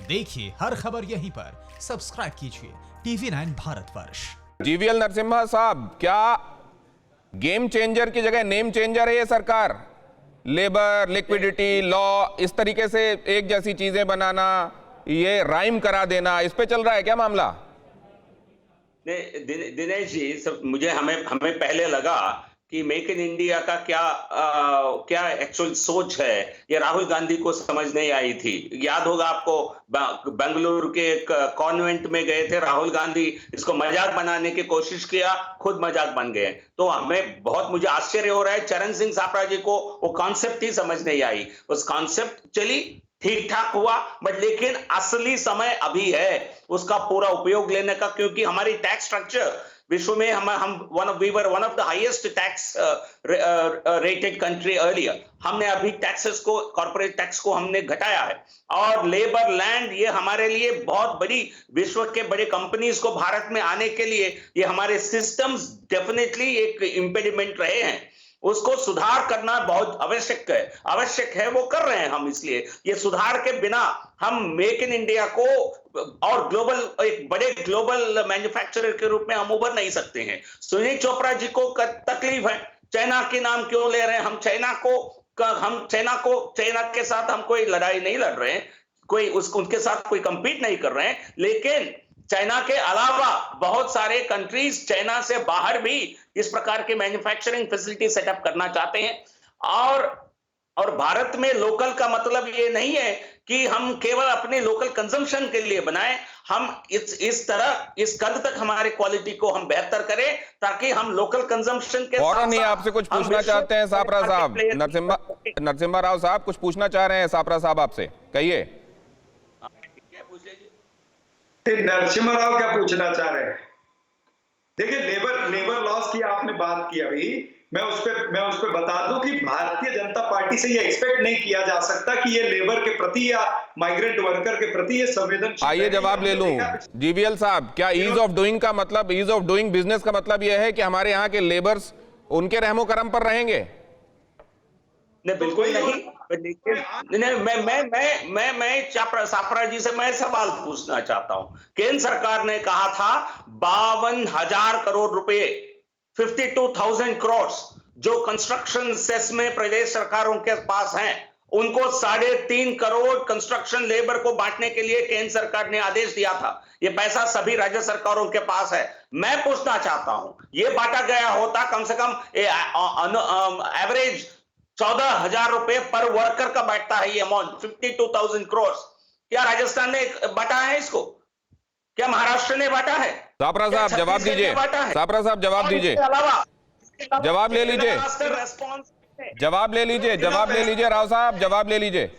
देखिए हर खबर यहीं पर, सब्सक्राइब कीजिए TV9 भारतवर्ष। जीवीएल नरसिम्हा साहब, क्या गेम चेंजर की जगह नेम चेंजर है ये सरकार? लेबर, लिक्विडिटी, लॉ, इस तरीके से एक जैसी चीजें बनाना, ये राइम करा देना, इस पे चल रहा है क्या मामला? दिनेश जी, मुझे हमें हमें पहले लगा कि मेक इन इंडिया का क्या एक्चुअल सोच है, ये राहुल गांधी को समझ नहीं आई थी। याद होगा आपको, बेंगलुरु के एक कॉन्वेंट में गए थे राहुल गांधी, इसको मजाक बनाने की कोशिश किया, खुद मजाक बन गए। तो हमें मुझे आश्चर्य हो रहा है, चरण सिंह सापरा जी को वो कॉन्सेप्ट ही समझ नहीं आई। उस कॉन्सेप्ट चली, ठीक ठाक हुआ, बट लेकिन असली समय अभी है उसका पूरा उपयोग लेने का, क्योंकि हमारी टैक्स स्ट्रक्चर विश्व में we were one of the highest tax rated country earlier. हमने अभी टैक्सेस को, कॉर्पोरेट टैक्स को हमने घटाया है। और लेबर, लैंड, ये हमारे लिए बहुत बड़ी, विश्व के बड़े कंपनीज को भारत में आने के लिए ये हमारे सिस्टम्स डेफिनेटली एक इंपेडिमेंट रहे हैं। उसको सुधार करना बहुत आवश्यक है, वो कर रहे हैं हम। इसलिए ये सुधार के बिना हम मेक इन इंडिया को और एक बड़े ग्लोबल मैन्युफैक्चरर के रूप में हम उभर नहीं सकते हैं। सुनील चोपड़ा जी को तकलीफ है, चाइना के नाम क्यों ले रहे हैं? हम चाइना के साथ हम कोई लड़ाई नहीं लड़ रहे हैं, उनके साथ कोई कंपीट नहीं कर रहे हैं, लेकिन चाइना के अलावा बहुत सारे कंट्रीज चाइना से बाहर भी इस प्रकार के मैन्युफैक्चरिंग फैसिलिटी सेटअप करना चाहते हैं। और भारत में लोकल का मतलब ये नहीं है कि हम केवल अपने लोकल कंजम्पशन के लिए बनाएं। हम इस कद तक हमारे क्वालिटी को हम बेहतर करें ताकि हम लोकल कंजम्पशन के और नहीं, आपसे कुछ पूछना चाहते हैं सापरा साहब, नरसिम्हा राव साहब कुछ पूछना चाह रहे हैं सापरा साहब आपसे, कहिए। नरसिम्हा राव क्या पूछना चाह रहे हैं? देखिए, लेबर लॉस की आपने बात की अभी, मैं उस पे बता दूं कि भारतीय जनता पार्टी से ये एक्सपेक्ट नहीं किया जा सकता कि ये लेबर के प्रति या माइग्रेंट वर्कर के प्रति ये संवेदनशील। आइए जवाब ले लूं। जीवीएल साहब, क्या ईज ऑफ डूइंग का मतलब, ईज ऑफ डूइंग बिजनेस का मतलब यह है कि हमारे यहाँ के लेबर्स उनके रहमो करम पर रहेंगे? नहीं, बिल्कुल नहीं। मैं सापरा जी से मैं सवाल पूछना चाहता हूं। केंद्र सरकार ने कहा था 52,000 करोड़ रुपए, 52,000 करोड़ जो कंस्ट्रक्शन सेस में प्रदेश सरकारों के पास हैं, उनको 3.5 करोड़ कंस्ट्रक्शन लेबर को बांटने के लिए केंद्र सरकार ने आदेश दिया था। ये पैसा सभी राज्य सरकारों के पास है। मैं पूछना चाहता हूं, ये बांटा गया होता कम से कम एवरेज 14,000 रुपए पर वर्कर का बैठता है ये अमाउंट, 52,000 करोड़। क्या राजस्थान ने बांटा है इसको? क्या महाराष्ट्र ने बांटा है? सापरा साहब जवाब दीजिए, सापरा साहब जवाब दीजिए, जवाब ले लीजिए, जवाब ले लीजिए राव साहब, जवाब ले लीजिए।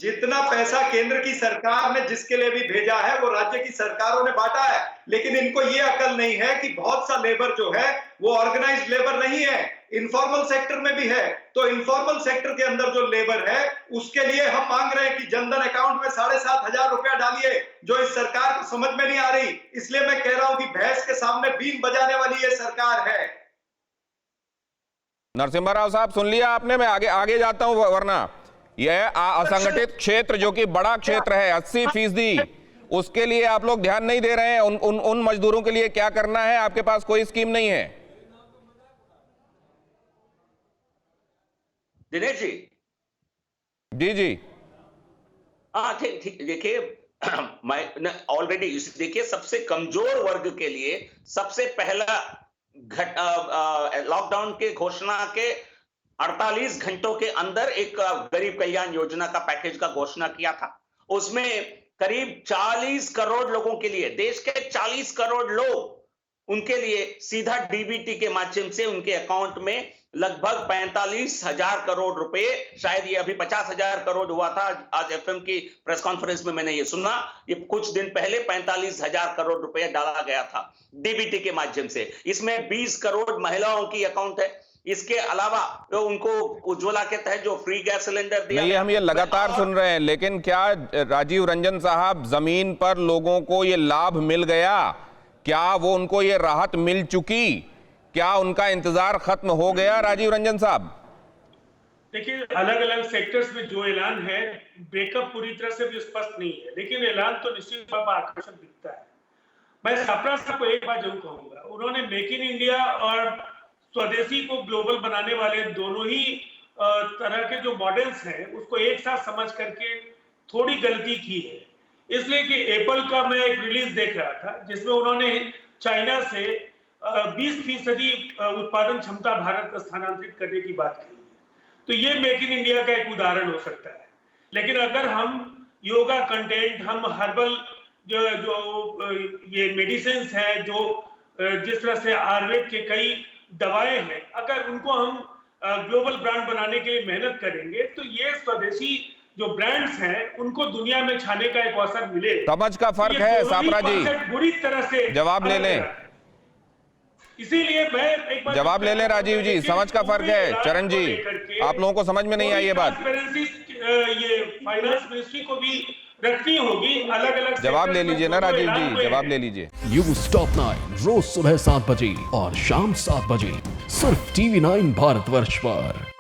जितना पैसा केंद्र की सरकार ने जिसके लिए भी भेजा है वो राज्य की सरकारों ने बांटा है, लेकिन इनको ये अकल नहीं है कि बहुत सा लेबर जो है वो ऑर्गेनाइज्ड लेबर नहीं है, इनफॉर्मल सेक्टर में भी है। तो इनफॉर्मल सेक्टर के अंदर जो लेबर है उसके लिए हम मांग रहे हैं कि जनधन अकाउंट में 7,500 रुपया डालिए, जो इस सरकार को समझ में नहीं आ रही। इसलिए मैं कह रहा हूं कि भैंस के सामने बीन बजाने वाली ये सरकार है। नरसिम्हा राव साहब, सुन लिया आपने? मैं आगे जाता हूं, वरना यह असंगठित क्षेत्र जो कि बड़ा क्षेत्र है 80%, उसके लिए आप लोग ध्यान नहीं दे रहे हैं। उन मजदूरों के लिए क्या करना है? आपके पास कोई स्कीम नहीं है? दिनेश जी, जी हाँ ठीक। देखिए, मैं ऑलरेडी देखिए, सबसे कमजोर वर्ग के लिए सबसे पहला लॉकडाउन के घोषणा के 48 घंटों के अंदर एक गरीब कल्याण योजना का पैकेज का घोषणा किया था। उसमें करीब 40 करोड़ लोगों के लिए, देश के 40 करोड़ लोग, उनके लिए सीधा डीबीटी के माध्यम से उनके अकाउंट में लगभग 45,000 करोड़ रुपए, शायद ये अभी 50,000 करोड़ हुआ था। आज एफएम की प्रेस कॉन्फ्रेंस में मैंने ये सुना, ये कुछ दिन पहले 45,000 करोड़ रुपए डाला गया था डीबीटी के माध्यम से। इसमें 20 करोड़ महिलाओं की अकाउंट है। इसके अलावा तो उनको उज्ज्वला के तहत जो फ्री गैस सिलेंडर दिया, नहीं, हम ये लगातार सुन रहे हैं, लेकिन क्या राजीव रंजन साहब, जमीन पर लोगों को ये लाभ मिल गया? क्या वो उनको ये राहत मिल चुकी? क्या उनका इंतजार खत्म हो गया राजीव रंजन साहब? देखिए, अलग अलग सेक्टर्स में जो ऐलान है, ब्रेकअप पूरी तरह से भी स्पष्ट नहीं है, लेकिन ऐलान तो निश्चित तौर पर आकर्षक दिखता है। मैं छात्रा साहब को एक बात जरूर कहूंगा, उन्होंने मेक इन इंडिया और स्वदेशी को ग्लोबल बनाने वाले दोनों ही तरह के जो मॉडल्स हैं उसको एक साथ समझ करके थोड़ी गलती की है। इसलिए कि एप्पल का मैं एक रिलीज देख रहा था जिसमें उन्होंने चाइना से 20% उत्पादन क्षमता भारत को स्थानांतरित करने की बात की। तो ये मेक इन इंडिया का एक उदाहरण हो सकता है। लेकिन अगर हम योगा कंटेंट, हम हर्बल जो ये मेडिसिन है, जो जिस तरह से आयुर्वेद के कई दवाएं हैं, अगर उनको हम ग्लोबल ब्रांड बनाने के लिए मेहनत करेंगे तो ये स्वदेशी जो ब्रांड्स हैं उनको दुनिया में छाने का एक अवसर मिले। समझ का फर्क है सापरा जी, बुरी तरह से जवाब ले लें। इसीलिए मैं एक बार जवाब ले लें राजीव जी, समझ का फर्क है। चरण जी, आप लोगों को समझ में नहीं आई ये बात। ये फाइनेंस मिनिस्ट्री को भी रखनी होगी, अलग अलग जवाब ले लीजिए ना राजीव जी, जवाब ले लीजिए। न्यूज़ टॉप 9 रोज सुबह 7 बजे और शाम 7 बजे सिर्फ TV9 भारतवर्ष पर।